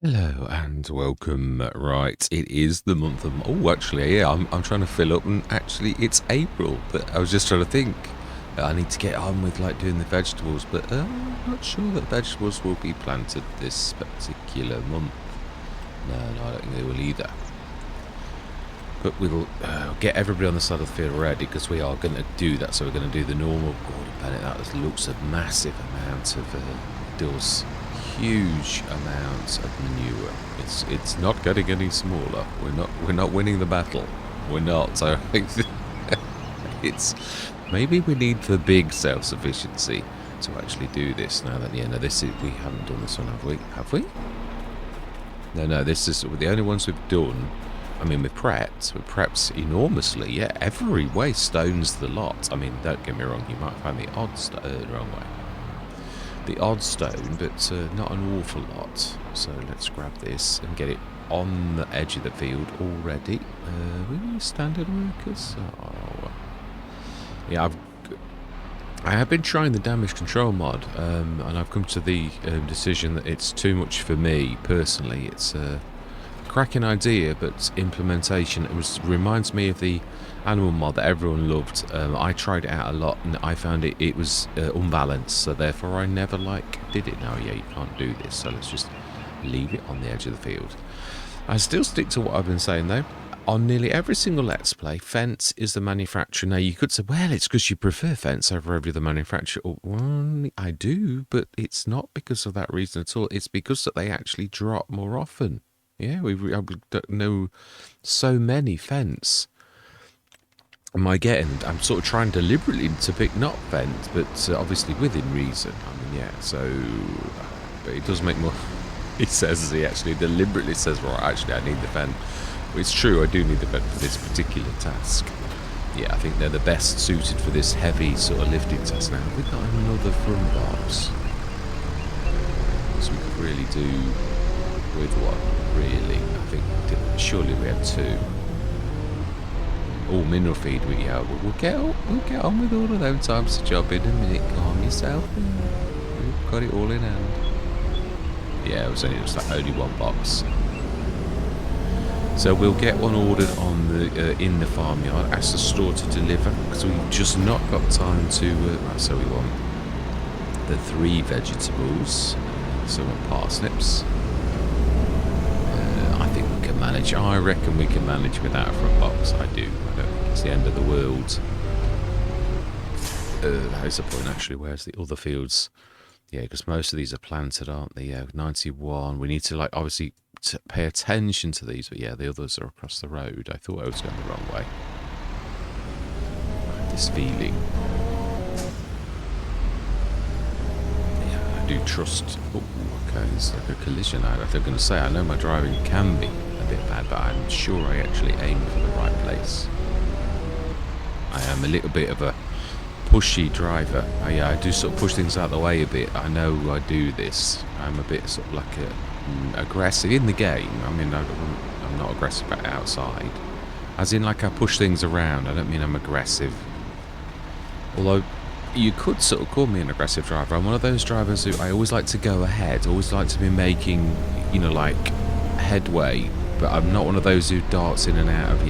Hello and welcome. Right, it is the month of. Oh, actually, yeah, I'm trying to fill up, and actually, it's April. But I was just trying to think. I need to get on with like doing the vegetables, but I'm not sure that vegetables will be planted this particular month. No, I don't think they will either. But we'll get everybody on the side of the field ready because we are going to do that. So we're going to do the normal Gordon Bennett. That looks a massive amount of does huge amounts of manure. It's not getting any smaller. We're not winning the battle. We're not. So I think it's maybe we need the big self-sufficiency to actually do this. Now that this is, we haven't done this one, have we? Have we? No. This is the only ones we've done. I mean, we've prepped enormously. Yeah, every way stones the lot. I mean, don't get me wrong. You might find the odd wrong way. The odd stone, but not an awful lot. So let's grab this and get it on the edge of the field already. We need standard workers. Oh, yeah. I have been trying the damage control mod, and I've come to the decision that it's too much for me personally. It's a cracking idea, but implementation reminds me of the animal mod that everyone loved. I tried it out a lot and I found it was unbalanced, so therefore I never did it. Now, yeah, you can't do this, so let's just leave it on the edge of the field. I still stick to what I've been saying though. On nearly every single Let's Play, fence is the manufacturer. Now, you could say, well, it's because you prefer fence over every other manufacturer. Well, I do, but it's not because of that reason at all. It's because that they actually drop more often. Yeah, we know so many fence. Am I getting? I'm sort of trying deliberately to pick not fence, but obviously within reason. I mean, yeah. So, but it does make more. He says he actually deliberately says, "Right, actually, I need the fence." Well, it's true. I do need the fence for this particular task. Yeah, I think they're the best suited for this heavy sort of lifting task. Now, have we got another front box? So we could really do with one. Really, I think surely we have two. Oh, mineral feed. We'll get on with all of them types of job in a minute. Calm yourself. We've got it all in hand. Yeah, it was only just only one box. So we'll get one ordered on the in the farmyard. Ask the store to deliver because we've just not got time to. Right, so we want the 3 vegetables. So we want parsnips. I reckon we can manage without a front box. I do. I don't think it's the end of the world. That's the point, actually. Where's the other fields? Yeah, because most of these are planted, aren't they? Yeah, 91. We need to, obviously pay attention to these. But, yeah, the others are across the road. I thought I was going the wrong way. I had this feeling. Yeah, I do trust... Oh, okay, it's like a collision. I was going to say, I know my driving can be a bit bad, but I'm sure I actually aim for the right place. I am a little bit of a pushy driver. I do sort of push things out of the way a bit. I know I do this. I'm a bit sort of like aggressive in the game. I mean, I'm not aggressive outside. As in, I push things around. I don't mean I'm aggressive. Although, you could sort of call me an aggressive driver. I'm one of those drivers who I always like to go ahead. Always like to be making, headway. But I'm not one of those who darts in and out of,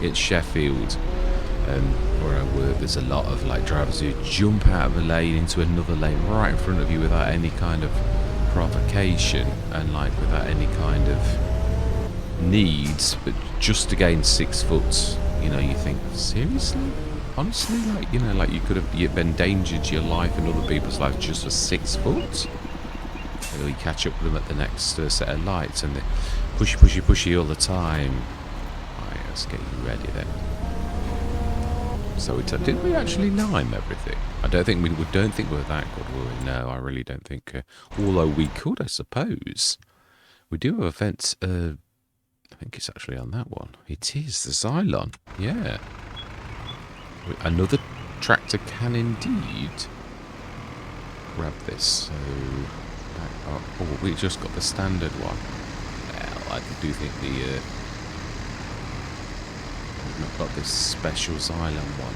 it's Sheffield, where I work. There's a lot of drivers who jump out of a lane into another lane right in front of you without any kind of provocation and without any kind of needs, but just to gain 6 foot. You think, seriously? Honestly, you could have endangered your life and other people's lives just for 6 foot? You catch up with them at the next set of lights and they pushy all the time. Right, let's get you ready then. So did we actually lime everything? I don't think we were that good, were we? No, I really don't think. Although we could, I suppose. We do have a fence. I think it's actually on that one. It is the Xylon. Yeah. Another tractor can indeed grab this. So back up. Oh, we just got the standard one. Well, I do think we've not got this special Xylon one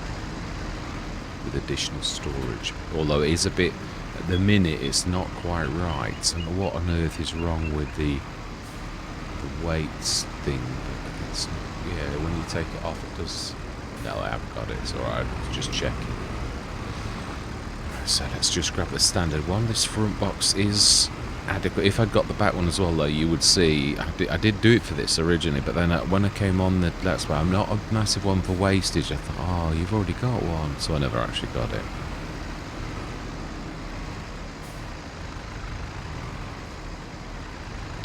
with additional storage. Although it is a bit, at the minute, it's not quite right. And what on earth is wrong with the the weights thing, but it's not, yeah, when you take it off, it does. No, I haven't got it. It's alright. Just checking. So let's just grab the standard one. This front box is adequate. If I'd got the back one as well, though, you would see I did do it for this originally, but then when I came on the Let's Play, I'm not a massive one for wastage. I thought, oh, you've already got one, so I never actually got it.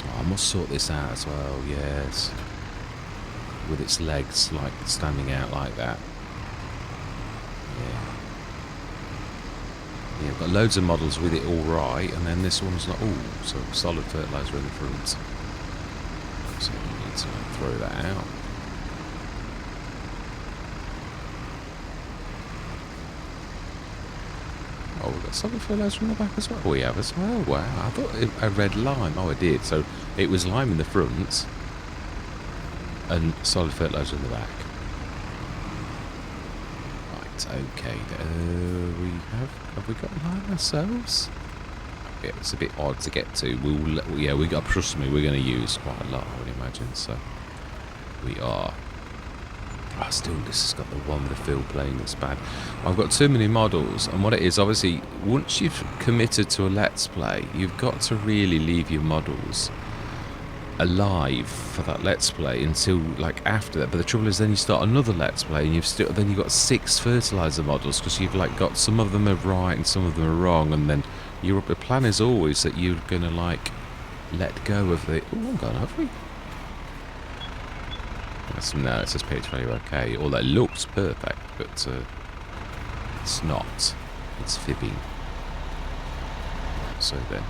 Oh, I must sort this out as well. Yes, with its legs like standing out like that. Yeah. Yeah, I've got loads of models with it all right, and then this one's not. Oh, so solid fertiliser in the front. So we need to throw that out. Oh, we've got solid fertiliser in the back as well. We have as well. Wow, I thought I read lime. Oh, I did. So it was lime in the front and solid fertiliser in the back. Okay, have we got lime ourselves? Yeah, it's a bit odd to get to. Trust me, we're going to use quite a lot, I would imagine. So we are. Oh, still, this has got the one with the field playing that's bad. I've got too many models, and what it is, obviously, once you've committed to a Let's Play, you've got to really leave your models alive for that Let's Play until like after that. But the trouble is, then you start another Let's Play, and you've got 6 fertilizer models because you've like got some of them are right and some of them are wrong, and then the plan is always that you're gonna like let go of the. Oh, I'm gone, have we? No, it says page value okay. Although it looks perfect, but it's not. It's fibbing. So then.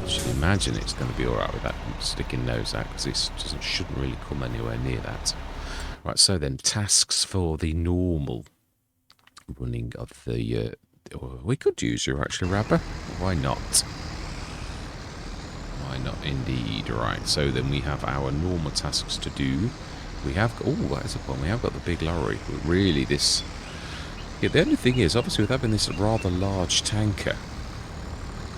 I should imagine it's going to be alright with that sticking nose out, because this shouldn't really come anywhere near that. Right, so then tasks for the normal running of the. We could use your actually Rabber. Why not? Why not indeed? Right, so then we have our normal tasks to do. We have. Oh, that is a problem. We have got the big lorry. But really, this. Yeah, the only thing is, obviously, with having this rather large tanker.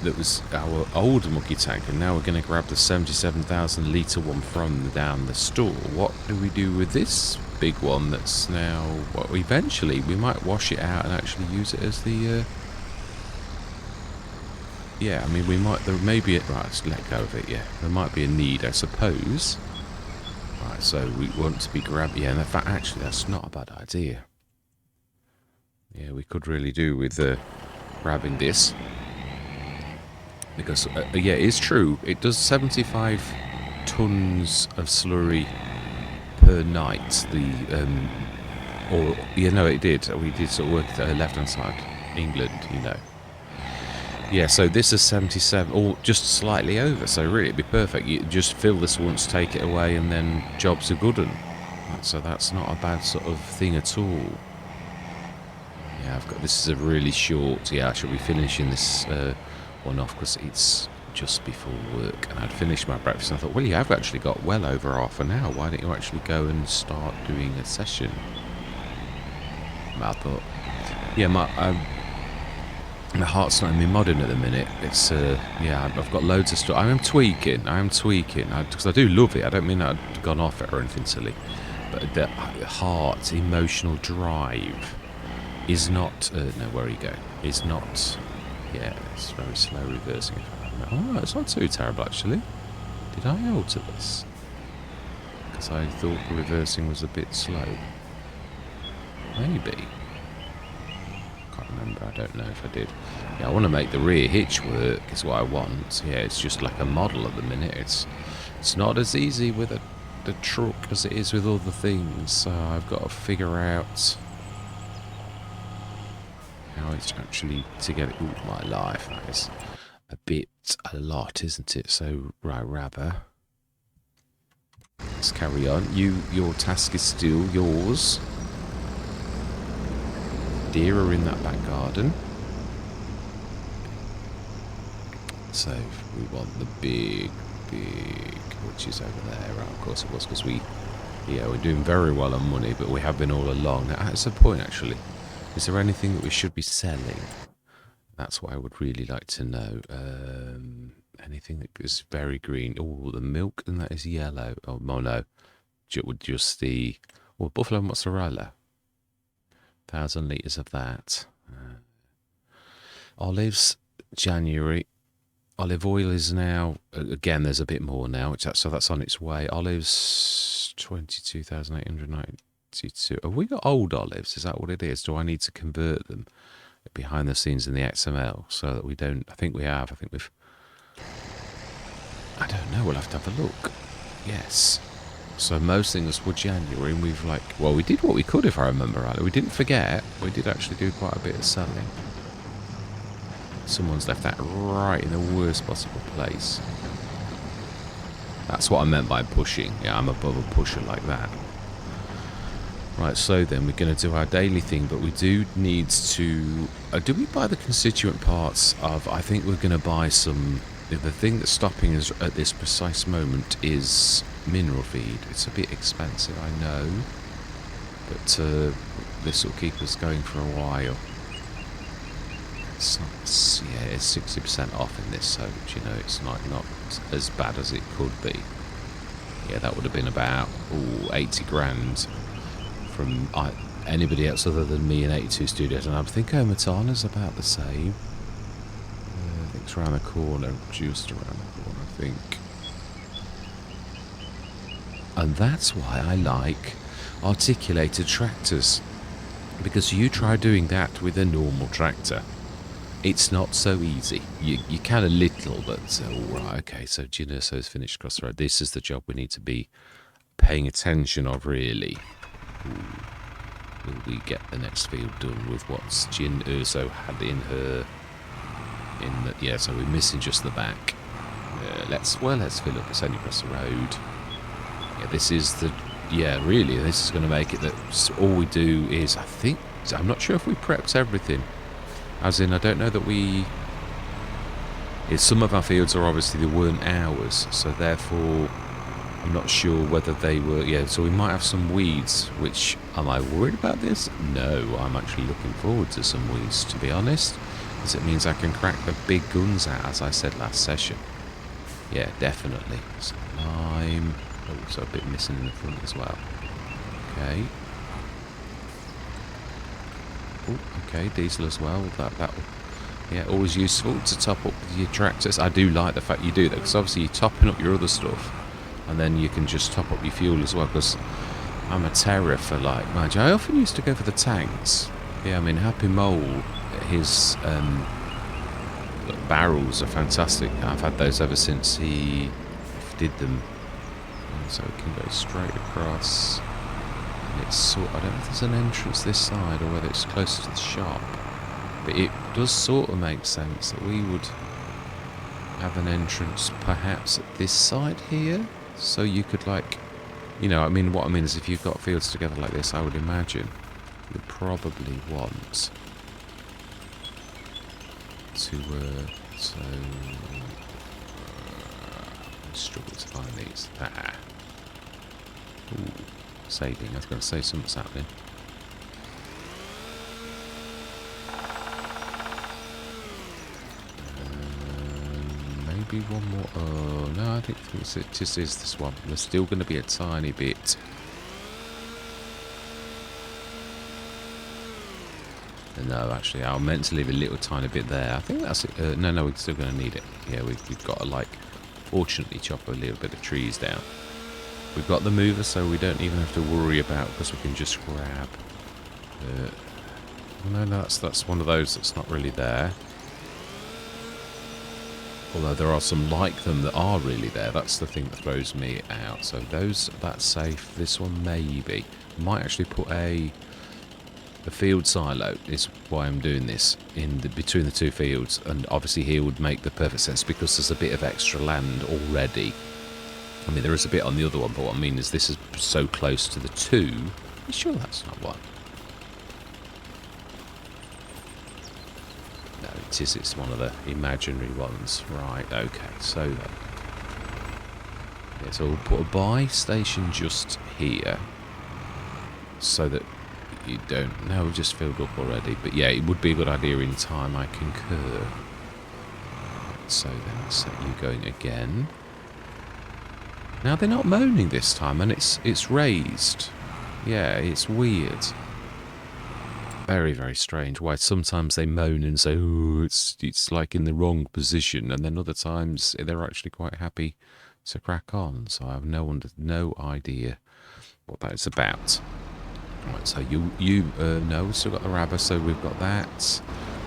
That was our old mucky tank, and now we're going to grab the 77,000 litre one from down the store. What do we do with this big one that's now... Well, eventually we might wash it out and actually use it as the... Yeah, I mean, we might... There may be... Right, let's let go of it, yeah. There might be a need, I suppose. Right, so we want to be grabbing... Yeah, and in fact, actually, that's not a bad idea. Yeah, we could really do with grabbing this. Because, yeah, it's true. It does 75 tons of slurry per night. It did. We did sort of work at the left-hand side. England, you know. Yeah, so this is 77, or just slightly over. So really, it'd be perfect. You just fill this once, take it away, and then jobs are good. So that's not a bad sort of thing at all. Yeah, this is a really short... Yeah, I should be finishing this... one off because it's just before work, and I'd finished my breakfast and I thought, well, you have actually got well over half an hour, why don't you actually go and start doing a session? And I thought, yeah, my heart's not in me modding at the minute. It's yeah, I've got loads of stuff. I am tweaking because I do love it. I don't mean I've gone off it or anything silly, but the heart, emotional drive is not no, where are you going? Is not. Yeah, it's very slow reversing. Oh, it's not too terrible, actually. Did I alter this? Because I thought the reversing was a bit slow. Maybe. Can't remember, I don't know if I did. Yeah, I want to make the rear hitch work, is what I want. Yeah, it's just like a model at the minute. It's not as easy with the truck as it is with other things, so I've got to figure out... how it's actually to get it. Ooh, my life, that is a lot, isn't it? So, right, Rabber. Let's carry on. Your task is still yours. Deer are in that back garden. So, we want the big, which is over there. Right, of course it was, because we're doing very well on money, but we have been all along. That's the point, actually. Is there anything that we should be selling? That's what I would really like to know. Anything that is very green. Oh, the milk, and that is yellow. Oh, no. Just the... Well, buffalo mozzarella. 1,000 litres of that. Olives, January. Olive oil is now... Again, there's a bit more now, so that's on its way. Olives, 22,892. Have we got old olives? Is that what it is? Do I need to convert them behind the scenes in the XML so that we don't... I think we have. I think we've... I don't know. We'll have to have a look. Yes. So most things were January, and we've like... Well, we did what we could, if I remember rightly. We didn't forget. We did actually do quite a bit of selling. Someone's left that right in the worst possible place. That's what I meant by pushing. Yeah, I'm above a pusher like that. Right, so then we're going to do our daily thing, but we do need to... do we buy the constituent parts of... I think we're going to buy some... The thing that's stopping us at this precise moment is mineral feed. It's a bit expensive, I know, but this will keep us going for a while. It's not, yeah, it's 60% off in this, so it's not as bad as it could be. Yeah, that would have been about 80 grand from anybody else other than me and 82 Studios, and I think Omatana's about the same. I think it's around the corner, just around the corner, I think. And that's why I like articulated tractors, because you try doing that with a normal tractor. It's not so easy. You can a little, but right, okay. So Ginoso's finished across the road. This is the job we need to be paying attention of, really. Ooh. Will we get the next field done with what's Jin Urso had in her? Yeah, so we're missing just the back. Let's fill up. It's only across the road. Yeah, this is the... Yeah, really, this is going to make it that all we do is... I'm not sure if we prepped everything. As in, I don't know that we... Some of our fields are obviously, they weren't ours, so therefore I'm not sure whether they were... Yeah, so we might have some weeds, which... Am I worried about this? No, I'm actually looking forward to some weeds, to be honest, because it means I can crack the big guns out, as I said last session. Yeah, definitely. So lime... Oh, so a bit missing in the front as well. Okay. Oh, okay, diesel as well. That yeah, always useful to top up your tractors. I do like the fact you do that, because obviously you're topping up your other stuff, and then you can just top up your fuel as well, because I'm a terror for, like, mind you, I often used to go for the tanks. Yeah, I mean, Happy Mole, his barrels are fantastic. I've had those ever since he did them. So we can go straight across. And it's I don't know if there's an entrance this side or whether it's closer to the shop. But it does sort of make sense that we would have an entrance perhaps at this side here. So you could, like, I mean, what I mean is if you've got fields together like this, I would imagine you'd probably want to, struggle to find these. Ooh, saving. I was going to say something's happening. Maybe one more. Oh, no, I think it just is this one. There's still going to be a tiny bit. No, actually, I meant to leave a little tiny bit there. I think that's it. No, we're still going to need it. Yeah, we've got to, like, fortunately chop a little bit of trees down. We've got the mover, so we don't even have to worry about, because we can just grab. No, that's one of those that's not really there. Although there are some like them that are really there. That's the thing that throws me out. So that's safe. This one maybe. Might actually put a field silo, is why I'm doing this, between the two fields. And obviously here would make the perfect sense, because there's a bit of extra land already. I mean, there is a bit on the other one, but what I mean is this is so close to the two. Are you sure that's not one? No, it is. It's one of the imaginary ones. Right, okay. So then, yeah, so we'll put a buy station just here, so that you don't. No, we've just filled up already. But yeah, it would be a good idea in time. I concur. So then I'll set you going again. Now they're not moaning this time, and it's raised. Yeah, it's weird. Very, very strange. Why sometimes they moan and say, "Oh, it's like in the wrong position," and then other times they're actually quite happy to crack on. So I have no idea what that is about. Right, so no, we've still got the Rabba, so we've got that.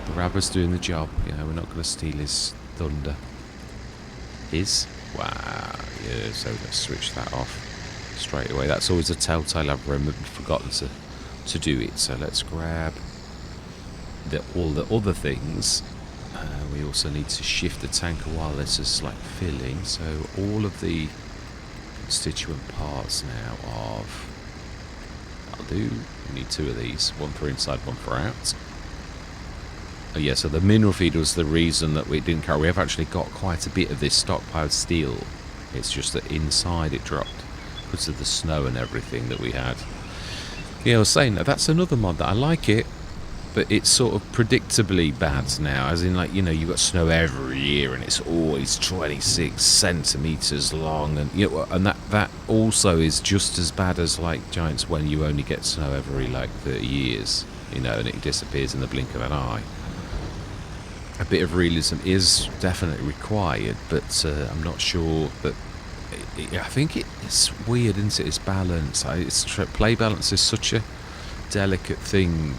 The Rabba's doing the job. You know, we're not going to steal his thunder. Wow, yeah, so let's switch that off straight away. That's always a telltale I've forgotten to do it. So let's grab all the other things. We also need to shift the tanker while this is like filling. So all of the constituent parts now of... I'll do. We need 2 of these. One for inside, one for out. Oh yeah, so the mineral feed was the reason that we didn't carry. We have actually got quite a bit of this stockpiled steel. It's just that inside it dropped because of the snow and everything that we had. Yeah, I was saying that's another mod that I like it, but it's sort of predictably bad now. As in, like, you know, you've got snow every year and it's always 26 centimeters long, and you know, and that also is just as bad as like Giants when you only get snow every like 30 years, you know, and it disappears in the blink of an eye. A bit of realism is definitely required, but I'm not sure that... I think it's weird, isn't it? It's balance. Play balance is such a delicate thing.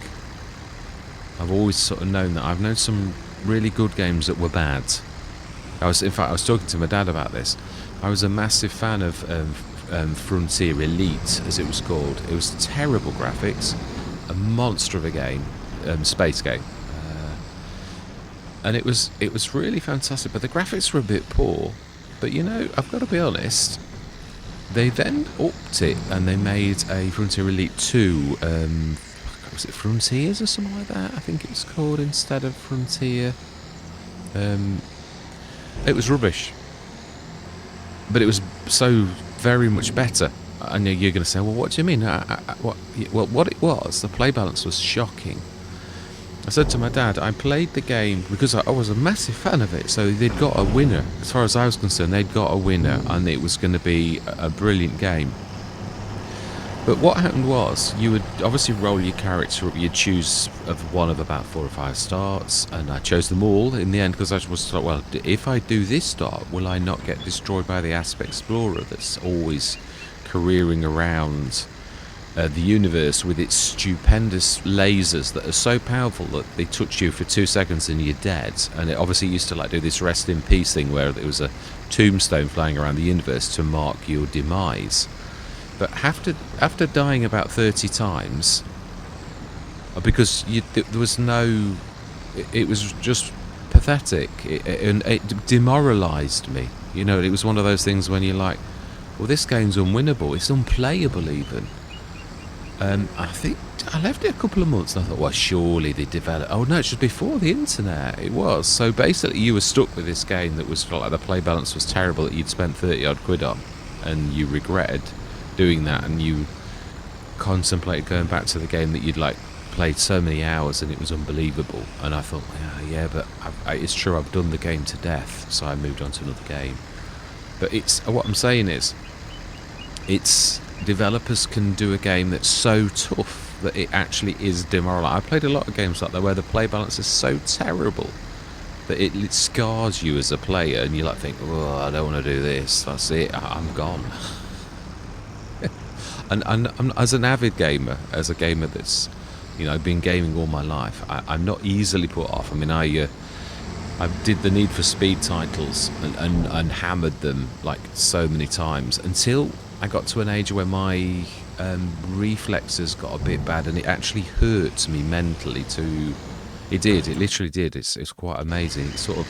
I've always sort of known that. I've known some really good games that were bad. In fact, I was talking to my dad about this. I was a massive fan of Frontier Elite, as it was called. It was terrible graphics, a monster of a game, space game. And it was really fantastic, but the graphics were a bit poor. But you know, I've got to be honest, they then upped it and they made a Frontier Elite 2, was it Frontiers or something like that? I think it's called, instead of Frontier. It was rubbish, but it was so very much better. And you're going to say, well, what do you mean? What it was, the play balance was shocking. I said to my dad, I played the game because I was a massive fan of it, so they'd got a winner. As far as I was concerned, they'd got a winner, and it was going to be a brilliant game. But what happened was, you would obviously roll your character up, you'd choose one of about 4 or 5 starts, and I chose them all in the end because I was like, well, if I do this start, will I not get destroyed by the Asp Explorer that's always careering around the universe with its stupendous lasers that are so powerful that they touch you for 2 seconds and you're dead. And it obviously used to like do this rest in peace thing where there was a tombstone flying around the universe to mark your demise. But after dying about 30 times, because there was no... It was just pathetic, and it demoralised me. You know, it was one of those things when you're like, well, this game's unwinnable, it's unplayable even. I think I left it a couple of months and I thought, well, surely they developed... Oh, no, it's just before the internet. It was. So basically you were stuck with this game that was like the play balance was terrible, that you'd spent 30 odd quid on, and you regretted doing that, and you contemplated going back to the game that you'd like played so many hours, and it was unbelievable. And I thought, yeah, but it's true, I've done the game to death, so I moved on to another game. But what I'm saying is, it's... developers can do a game that's so tough that it actually is demoralising. I've played a lot of games like that where the play balance is so terrible that it scars you as a player, and you like think, oh, I don't want to do this, that's it, I'm gone. and I'm, as an avid gamer, as a gamer that's, you know, been gaming all my life, I'm not easily put off. I mean, I did the Need for Speed titles and hammered them like so many times until I got to an age where my reflexes got a bit bad, and it actually hurt me mentally to... It literally did. It's quite amazing. It's sort of...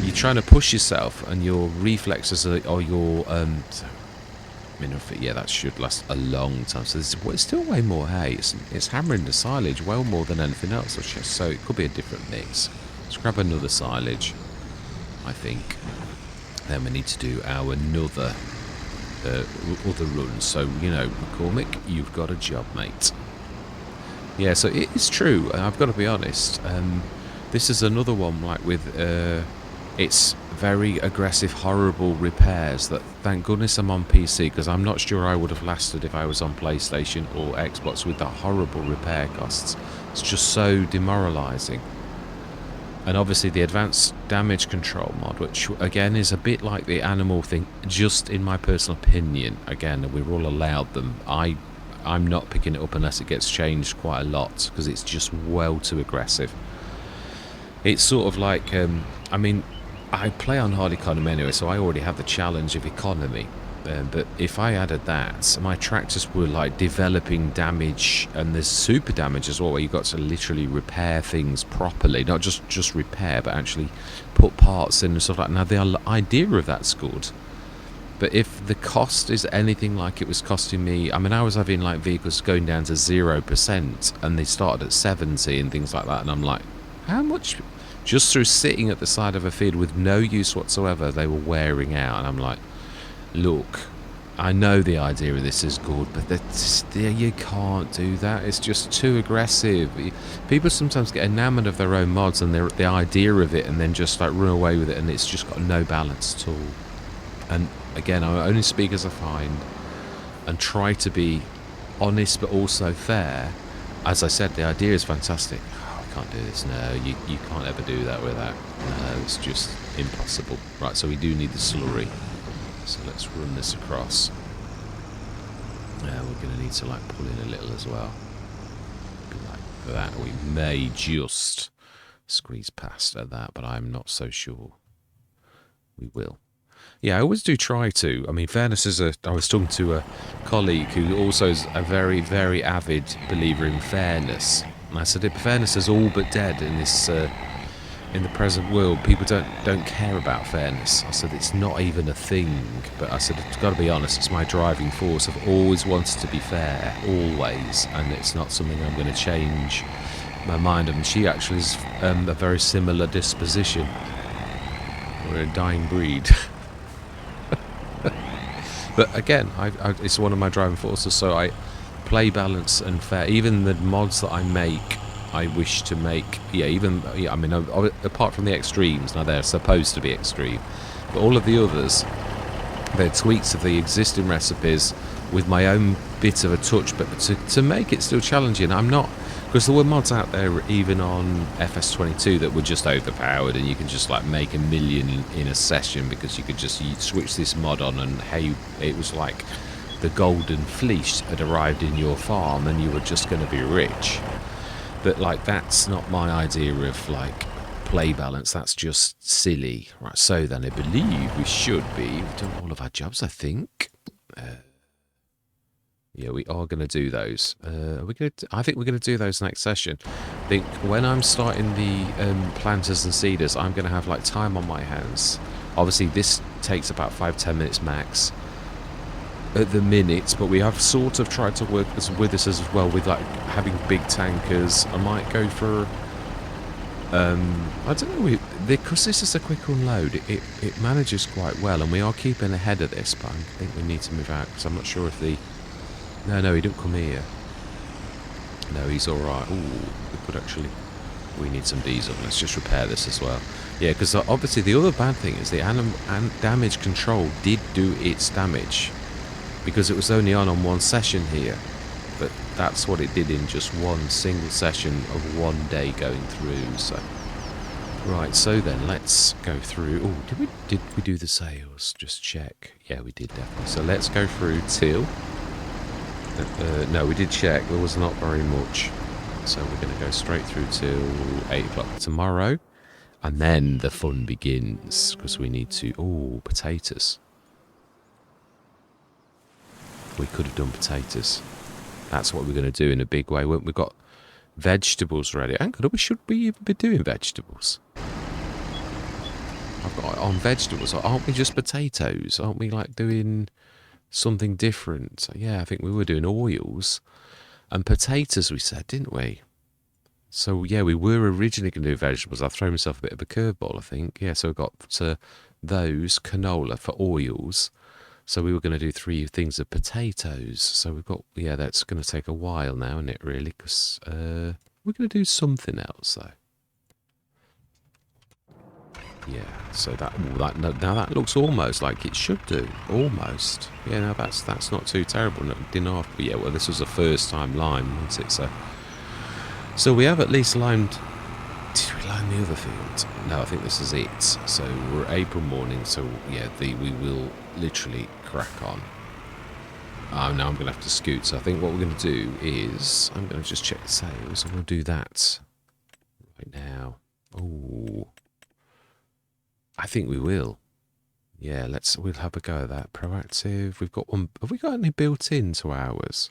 You're trying to push yourself, and your reflexes or your... yeah, that should last a long time. So it's still way more hay. It's hammering the silage well more than anything else. So it could be a different mix. Let's grab another silage, I think. Then we need to do our other runs. So, you know, McCormick, you've got a job, mate. Yeah, so it is true. I've got to be honest. This is another one like with it's very aggressive, horrible repairs. That thank goodness I'm on PC because I'm not sure I would have lasted if I was on PlayStation or Xbox with the horrible repair costs. It's just so demoralising. And obviously the advanced damage control mod, which again is a bit like the animal thing, just in my personal opinion. Again, we're all allowed them. I'm not picking it up unless it gets changed quite a lot because it's just well too aggressive. It's sort of like, I mean, I play on hard economy anyway, so I already have the challenge of economy. But if I added that, my tractors were like developing damage, and there's super damage as well, where you've got to literally repair things properly, not just repair, but actually put parts in and stuff like that. Now, the idea of that's good, but if the cost is anything like it was costing me, I mean, I was having like vehicles going down to 0%, and they started at 70 and things like that, and I'm like, how much? Just through sitting at the side of a field with no use whatsoever, they were wearing out, and I'm like, look, I know the idea of this is good, but you can't do that. It's just too aggressive. People sometimes get enamoured of their own mods and the idea of it, and then just like run away with it, and it's just got no balance at all. And again, I only speak as I find, and try to be honest but also fair. As I said, the idea is fantastic. Oh, I can't do this. No, you can't ever do that with that. No, it's just impossible. Right, so we do need the slurry. So let's run this across. We're going to need to like pull in a little as well. Like that. We may just squeeze past at that, but I'm not so sure. We will. Yeah, I always do try to. I mean, fairness is I was talking to a colleague who also is a very, very avid believer in fairness. And I said, fairness is all but dead in this... in the present world, people don't care about fairness. I said, it's not even a thing. But I said, I've got to be honest, it's my driving force. I've always wanted to be fair, always. And it's not something I'm going to change my mind on. She actually is a very similar disposition. We're a dying breed. But again, it's one of my driving forces. So I play balance and fair. Even the mods that I make, I wish to make, I mean, apart from the extremes, now they're supposed to be extreme, but all of the others, they're tweaks of the existing recipes with my own bit of a touch, but to make it still challenging. I'm not, because there were mods out there even on FS22 that were just overpowered, and you can just like make 1 million in a session because you could just switch this mod on, and hey, it was like the golden fleece had arrived in your farm and you were just going to be rich. But like, that's not my idea of like play balance. That's just silly. Right, so then I believe we should be, we've done all of our jobs, I think. Yeah, we are going to do those. I think we're going to do those next session. I think when I'm starting the planters and seeders, I'm going to have like time on my hands. Obviously this takes about 5-10 minutes max at the minute, but we have sort of tried to work with this as well, with like having big tankers. I might go for I don't know, because this is a quick unload, it manages quite well, and we are keeping ahead of this, but I think we need to move out because I'm not sure if the no, he didn't come here. No, he's alright. Ooh, we could actually, we need some diesel. Let's just repair this as well. Yeah, because obviously the other bad thing is the damage control did do its damage, because it was only on one session here, but that's what it did in just one single session of one day going through. So right, so then let's go through. Oh, did we do the sales? Just check. Yeah, we did definitely. So let's go through till no, we did check, there was not very much, so we're going to go straight through till 8 o'clock tomorrow, and then the fun begins, because we need to potatoes. We could have done potatoes. That's what we're going to do in a big way. We've got vegetables ready. Hang on, should we even be doing vegetables? I've got on vegetables. Aren't we just potatoes? Aren't we like doing something different? Yeah, I think we were doing oils and potatoes, we said, didn't we? So yeah, we were originally going to do vegetables. I've thrown myself a bit of a curveball, I think. Yeah, so we got those, canola for oils. So we were going to do 3 things of potatoes. So we've got, yeah, that's going to take a while now, isn't it, really? Because we're going to do something else, though. Yeah, so now that looks almost like it should do. Almost. Yeah, now that's not too terrible. No, didn't have, but yeah, well, this was the first time lime, wasn't it? So we have at least limed. Did we lime the other field? No, I think this is it. So we're April morning, so yeah, we will literally crack on. Oh, now I'm going to have to scoot. So I think what we're going to do is I'm going to just check the sales. I'm going to do that right now. Oh, I think we will. Yeah, we'll have a go at that. Proactive. We've got one. Have we got any built into ours?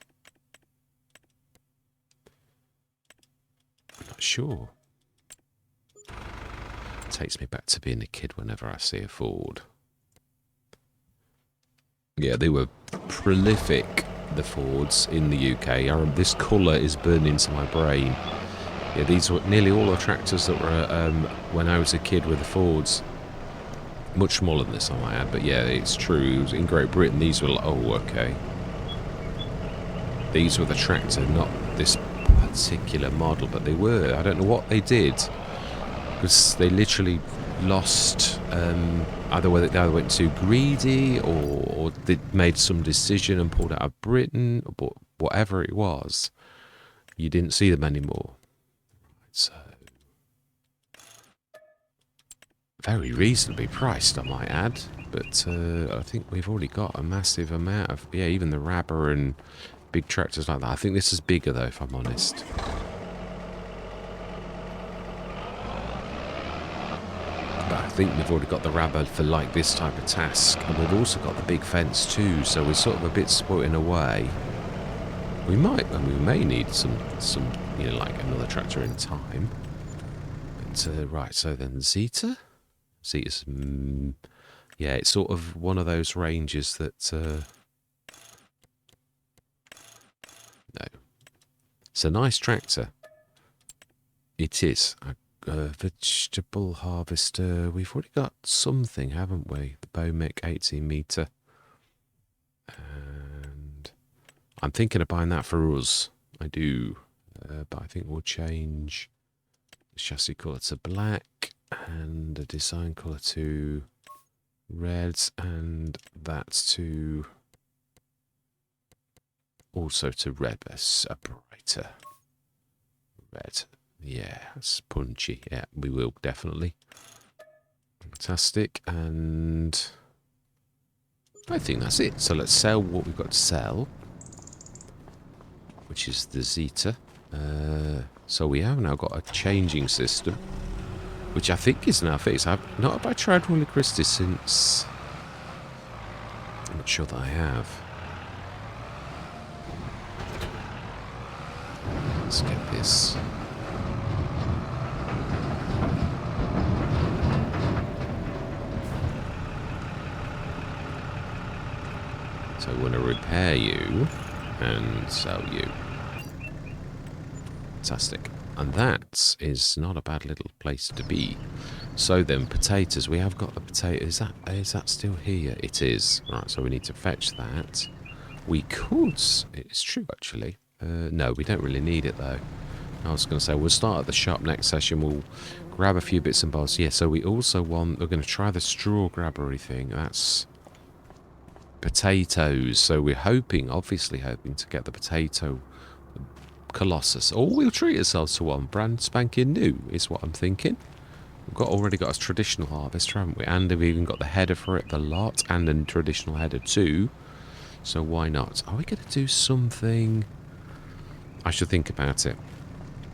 I'm not sure. It takes me back to being a kid whenever I see a Ford. Yeah, they were prolific, the Fords in the UK. This colour is burned into my brain. Yeah, these were nearly all the tractors that were when I was a kid with the Fords. Much smaller than this, I might add, but yeah, it's true. In Great Britain, these were like, oh, okay. These were the tractor, not this particular model, but they were. I don't know what they did, because they literally lost, either they either went too greedy or they made some decision and pulled out of Britain, or whatever it was. You didn't see them anymore. So, very reasonably priced, I might add, but I think we've already got a massive amount of, yeah, even the Rabber and big tractors like that. I think this is bigger though, if I'm honest. But I think we've already got the Rabber for like this type of task, and we've also got the big fence too, so we're sort of a bit spoilt in a way. We might, and we may need some, you know, like another tractor in time. But right, so then Zeta. Zeta's, yeah, it's sort of one of those ranges that. No, it's a nice tractor. It is a vegetable harvester. We've already got something, haven't we? The Bomic 18 meter. And I'm thinking of buying that for us. I do. But I think we'll change the chassis colour to black and the design colour to red, and that's to also to red. That's a brighter red. Yeah, it's punchy. Yeah, we will definitely. Fantastic. And I think that's it. So let's sell what we've got to sell, which is the Zeta. So we have now got a changing system, which I think is now fixed. I've not have I tried Roller Christie since. I'm not sure that I have. Let's get this. So I want to repair you and sell you. Fantastic. And that is not a bad little place to be. So then, potatoes. We have got the potato. Is that still here? It is. Right, so we need to fetch that. We could. It's true, actually. No, we don't really need it, though. I was going to say, we'll start at the shop next session. We'll grab a few bits and bobs. Yeah, so we also want... We're going to try the straw grabbery thing. That's potatoes. So we're hoping, obviously hoping, to get the potato Colossus. Or we'll treat ourselves to one brand spanking new, is what I'm thinking. We've already got a traditional harvester, haven't we? And we've even got the header for it, the lot, and a traditional header too. So why not? Are we going to do something? I should think about it.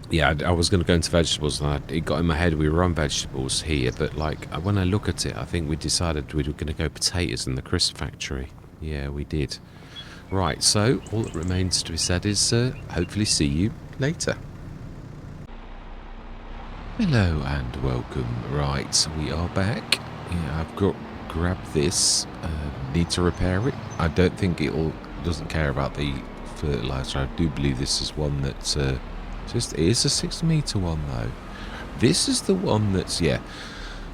Yeah, I was going to go into vegetables, and it got in my head we were on vegetables here, but like when I look at it, I think we decided we were going to go potatoes in the crisp factory. Yeah, we did. Right, so all that remains to be said is hopefully see you later. Hello and welcome. Right, we are back. Yeah, I've grabbed this. Need to repair it. I don't think doesn't care about the fertilizer. I do believe this is one that's it is a 6 meter one though. This is the one that's, yeah.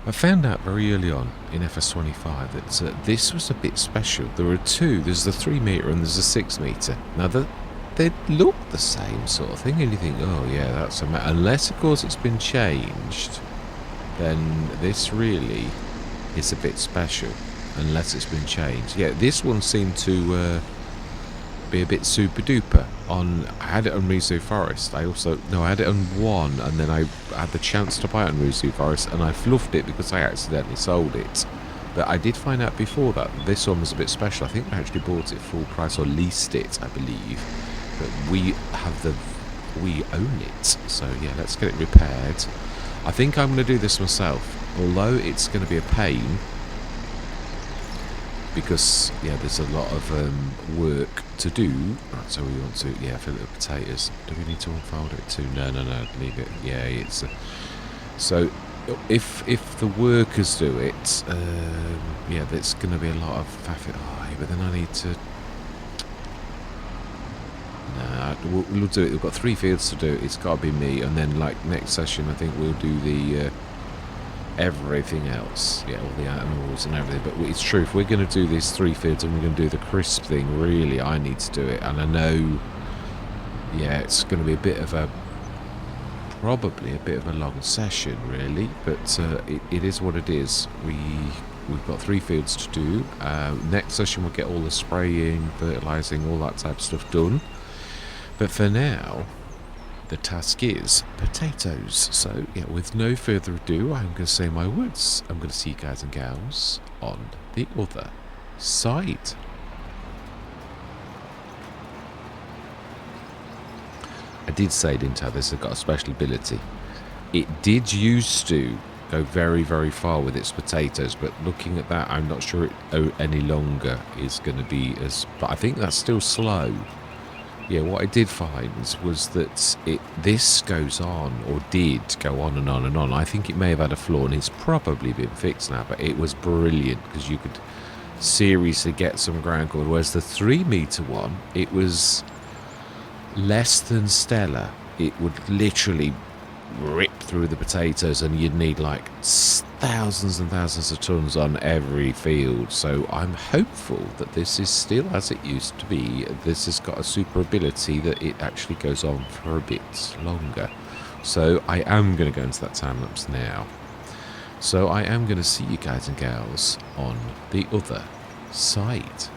I found out very early on in FS25 that this was a bit special. There are two. There's the 3 metre and there's a 6 metre. Now, they look the same sort of thing, and you think, oh yeah, that's unless of course it's been changed, then this really is a bit special. Unless it's been changed. Yeah, this one seemed to be a bit super duper. I had it on Risu Forest. I had it on 1, and then I had the chance to buy it on Risu Forest, and I fluffed it because I accidentally sold it. But I did find out before that this one was a bit special. I think I actually bought it full price or leased it, I believe. But we own it. So yeah, let's get it repaired. I think I'm going to do this myself, although it's going to be a pain. Because, yeah, there's a lot of work to do. Right, so we want to, fill it with potatoes. Do we need to unfold it too? No, leave it. Yeah, it's... so, if the workers do it, there's going to be a lot of faff. But then I need to... Nah, we'll do it. We've got 3 fields to do. It's got to be me. And then, like, next session, I think we'll do the... everything else, all the animals and everything. But it's true, if we're going to do these 3 fields and we're going to do the crisp thing, really I need to do it. And I know it's going to be probably a bit of a long session really, but it is what it is. We've got 3 fields to do. Next session we'll get all the spraying, fertilising, all that type of stuff done, but for now the task is potatoes. So, with no further ado, I'm going to say my words. I'm going to see you guys and gals on the other side. I did say, didn't I, this has got a special ability. It did used to go very, very far with its potatoes, but looking at that, I'm not sure it any longer is going to be as... But I think that's still slow. Yeah, what I did find was that this goes on, or did go on and on and on. I think it may have had a flaw, and it's probably been fixed now, but it was brilliant because you could seriously get some ground cover. Whereas the 3 metre one, it was less than stellar. It would literally rip through the potatoes, and you'd need like thousands and thousands of tons on every field. So I'm hopeful that this is still as it used to be. This has got a super ability that it actually goes on for a bit longer. So I am going to go into that time lapse now. So I am going to see you guys and gals on the other side.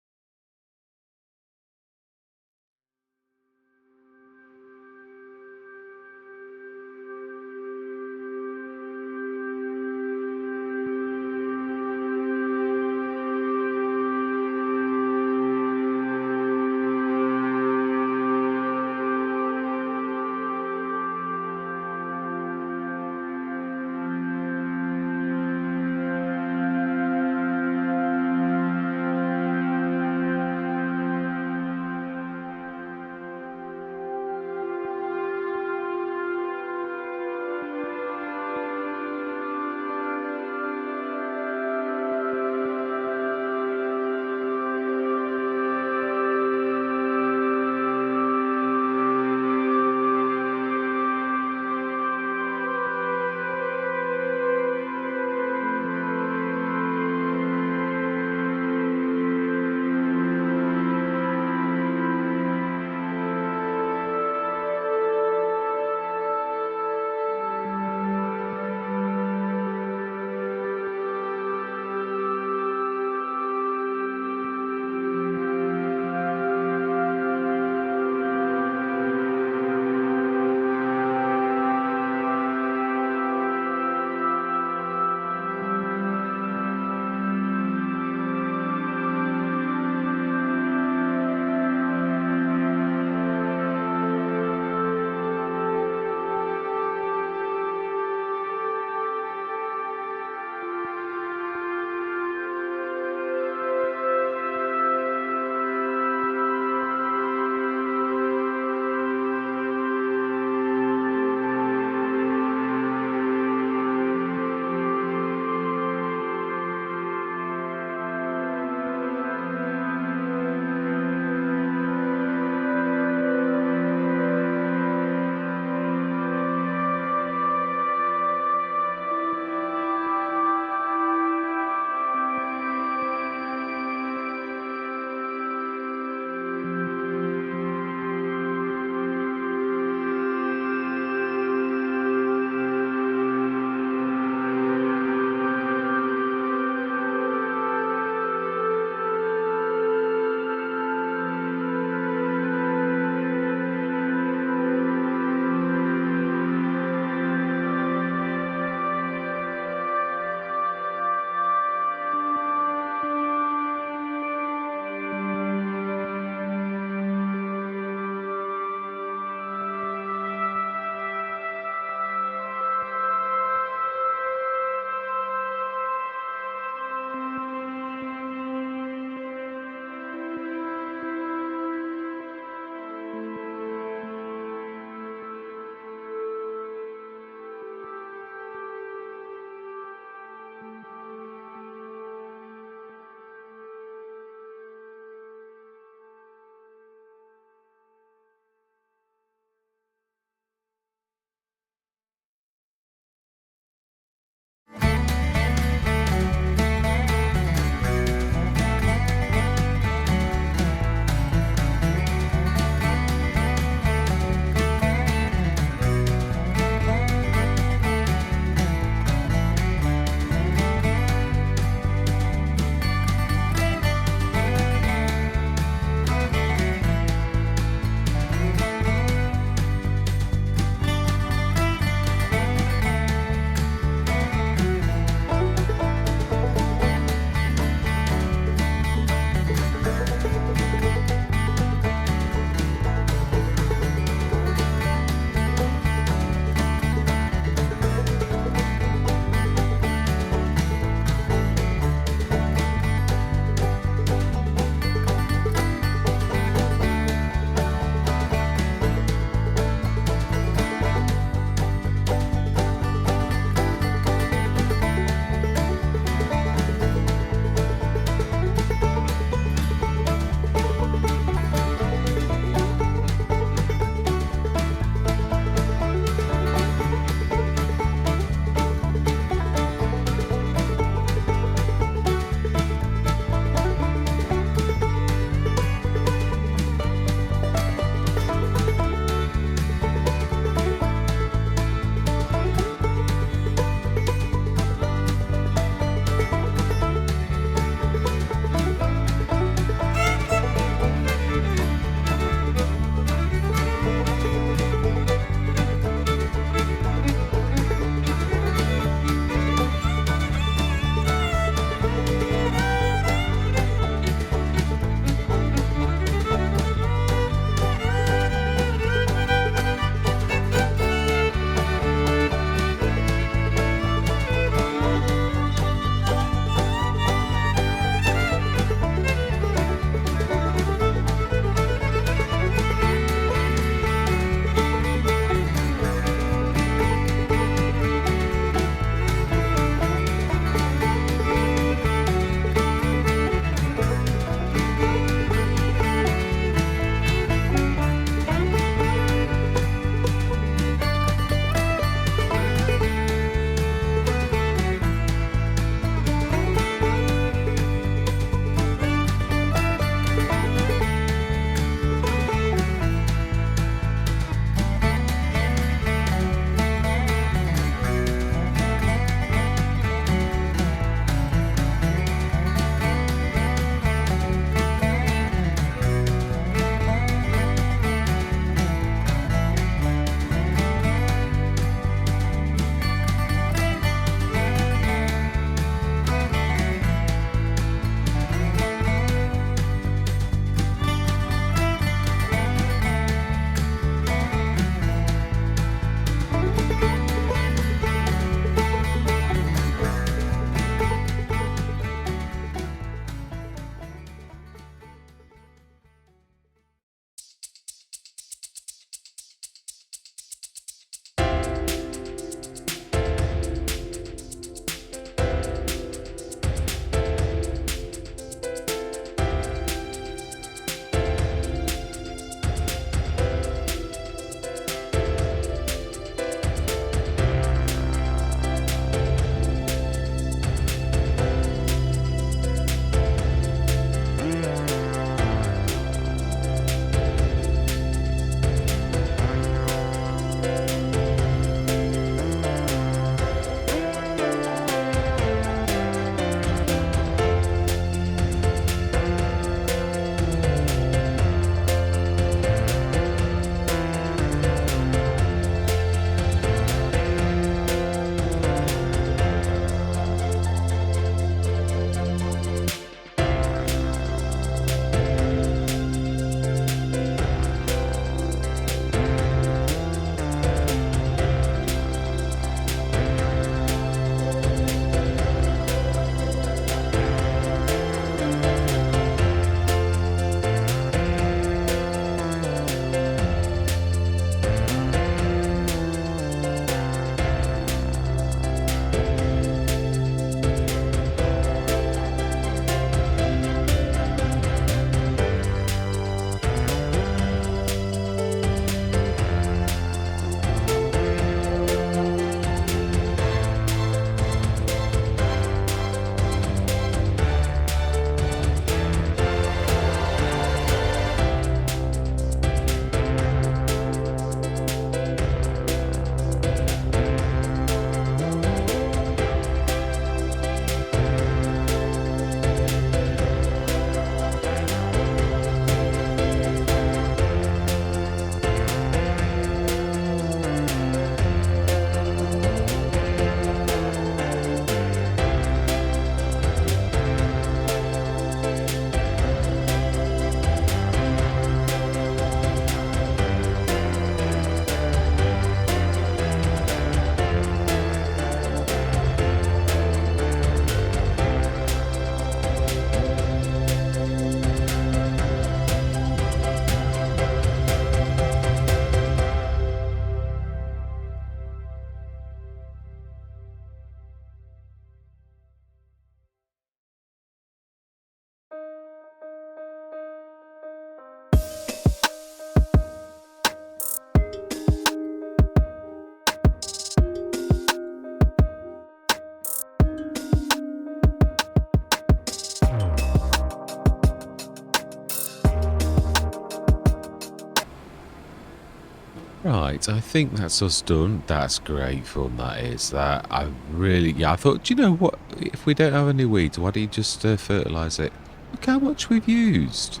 Right, I think that's us done. That's great fun, that is. That I really, yeah, I thought, do you know what? If we don't have any weeds, why do you just fertilise it? Look how much we've used.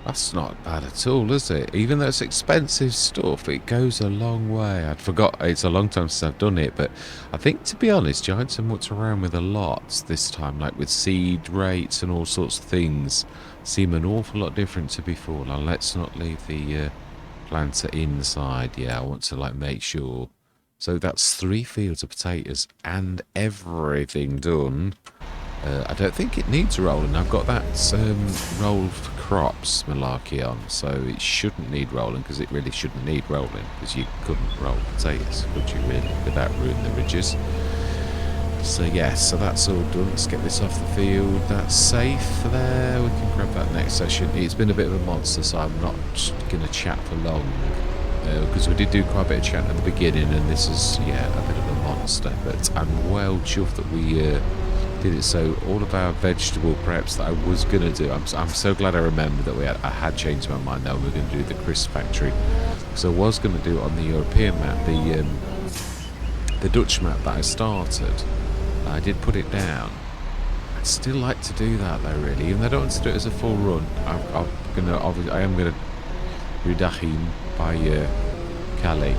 That's not bad at all, is it? Even though it's expensive stuff, it goes a long way. I'd forgot, it's a long time since I've done it, but I think, to be honest, Giants have mucked around with a lot this time, like with seed rates and all sorts of things. Seem an awful lot different to before. Now, let's not leave the planter inside. Yeah, I want to like make sure. So that's 3 fields of potatoes and everything done. I don't think it needs rolling. I've got that roll for crops malarkey on, so it shouldn't need rolling, because it really shouldn't need rolling, because you couldn't roll potatoes, could you really, without ruining the ridges? So yes, so that's all done. Let's get this off the field. That's safe there. We can grab that next session. It's been a bit of a monster, so I'm not going to chat for long, because we did do quite a bit of chat at the beginning, and this is, yeah, a bit of a monster, but I'm well chuffed that we did it. So all of our vegetable preps that I was going to do, I'm so glad I remembered that I had changed my mind that we were going to do the crisp factory. So I was going to do it on the European map, the Dutch map that I started. I did put it down. I'd still like to do that though, really, even though I don't want to do it as a full run. I am gonna do Dachim by Calais.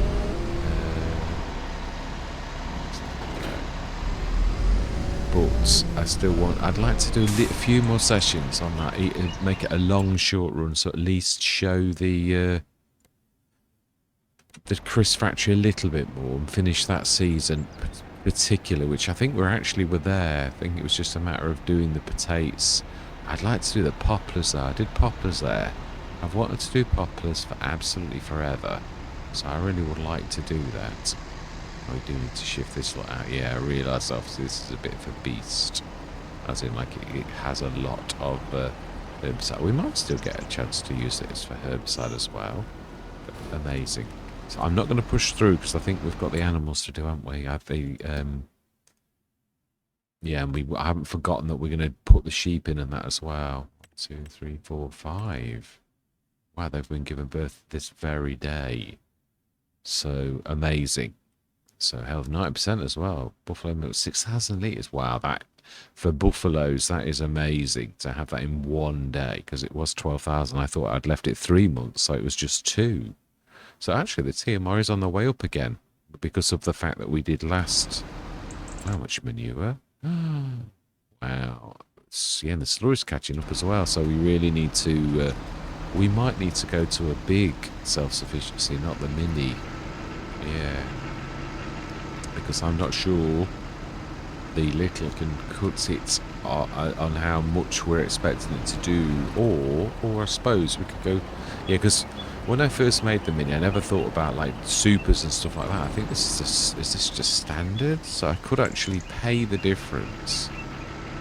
But I still want. I'd like to do a few more sessions on that. Make it a long, short run, so at least show the Chris factory a little bit more and finish that season particular, which I think were there. I think it was just a matter of doing the potatoes. I'd like to do the poplars there. I did poplars there. I've wanted to do poplars for absolutely forever, so I really would like to do that. We do need to shift this lot out. Yeah, I realise obviously this is a bit of a beast, as in like it has a lot of herbicide. We might still get a chance to use this for herbicide as well. But amazing. So I'm not going to push through, because I think we've got the animals to do, haven't we? Yeah, and I haven't forgotten that we're going to put the sheep in and that as well. 2, 3, 4, 5. Wow, they've been given birth this very day. So amazing. So health 90% as well. Buffalo milk 6,000 litres. Wow, that for buffaloes, that is amazing to have that in one day, because it was 12,000. I thought I'd left it 3 months, so it was just 2. So actually the TMR is on the way up again, because of the fact that we did last. How much manure? Wow. Yeah, and the slurry's catching up as well, so we really need to, we might need to go to a big self-sufficiency, not the mini. Yeah. Because I'm not sure the little can cut it on how much we're expecting it to do, or I suppose we could go, yeah, because when I first made the mini, I never thought about like supers and stuff like that. I think this is this just standard? So I could actually pay the difference,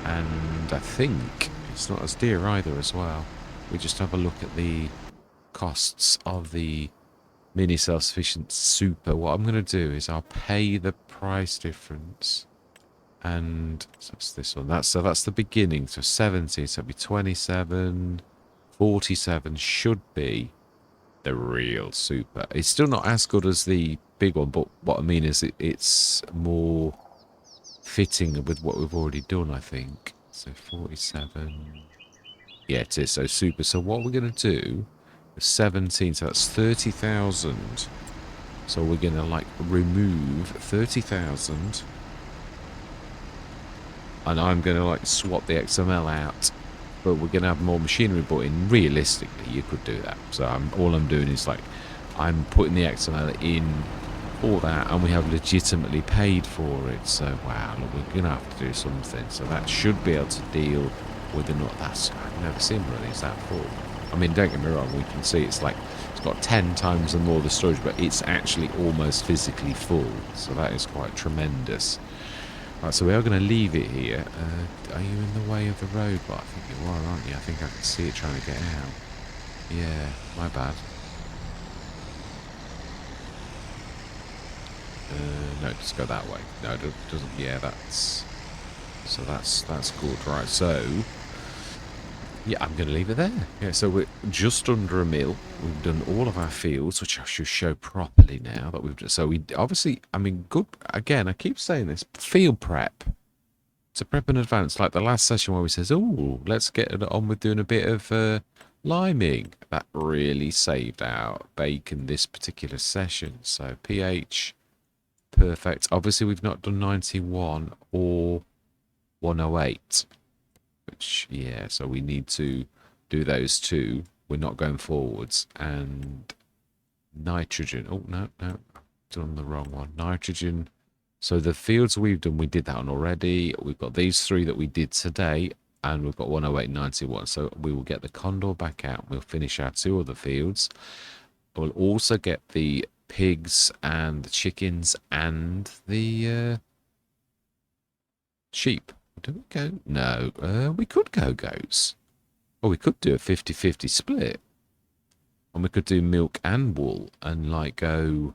and I think it's not as dear either as well. We just have a look at the costs of the mini self-sufficient super. What I'm going to do is I'll pay the price difference, and so it's this one. So that's the beginning. So 70, so it'll be 27, 47 should be the real super. It's still not as good as the big one, but what I mean is it's more fitting with what we've already done, I think. So 47. Yeah, it is. So super. So what we're going to do is 17. So that's 30,000. So we're going to like remove 30,000. And I'm going to like swap the XML out. But we're going to have more machinery brought in. Realistically, you could do that. So all I'm doing is like, I'm putting the XML in for that, and we have legitimately paid for it. So wow, look, we're going to have to do something. So that should be able to deal with the nut. I've never seen one of these that full. I mean, don't get me wrong, we can see it's like, it's got 10 times the more the storage, but it's actually almost physically full. So that is quite tremendous. Right, so we are going to leave it here. Are you in the way of the road? But I think you are, aren't you? I think I can see it trying to get out. Yeah, my bad. No, just go that way. No, it doesn't. Yeah, that's... So that's good. Right, so... Yeah, I'm going to leave it there. Yeah, so we're just under a mil. We've done all of our fields, which I should show properly now that we've. So we obviously, I mean, good. Again, I keep saying this: field prep. To prep in advance, like the last session where we says, "Oh, let's get on with doing a bit of liming." That really saved our bacon this particular session. So pH perfect. Obviously, we've not done 91 or 108. Which, yeah, so we need to do those two. We're not going forwards. And nitrogen. Oh, no, no. Done the wrong one. Nitrogen. So the fields we've done, we did that one already. We've got these three that we did today. And we've got 108 and 91. So we will get the condor back out. We'll finish our two other fields. We'll also get the pigs and the chickens and the sheep. Do we go? No, we could go goats. Or we could do a 50-50 split. And we could do milk and wool and like go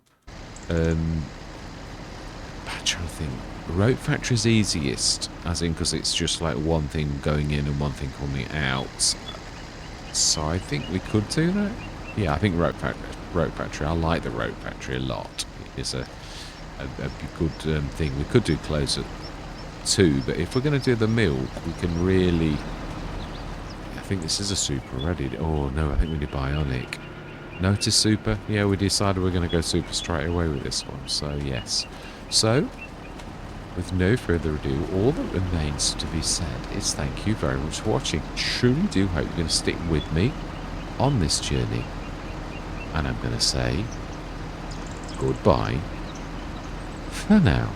I'm trying to think. Rope factory is easiest, as in because it's just like one thing going in and one thing coming out. So I think we could do that. Yeah, I think rope factory. I like the rope factory a lot. It's a good thing. We could do close at 2, but if we're going to do the milk, we can really. I think this is a super already. Oh no, I think we need bionic. Notice super. Yeah, we decided we're going to go super straight away with this one. So yes. So with no further ado, all that remains to be said is thank you very much for watching. Truly do hope you're going to stick with me on this journey. And I'm going to say goodbye for now.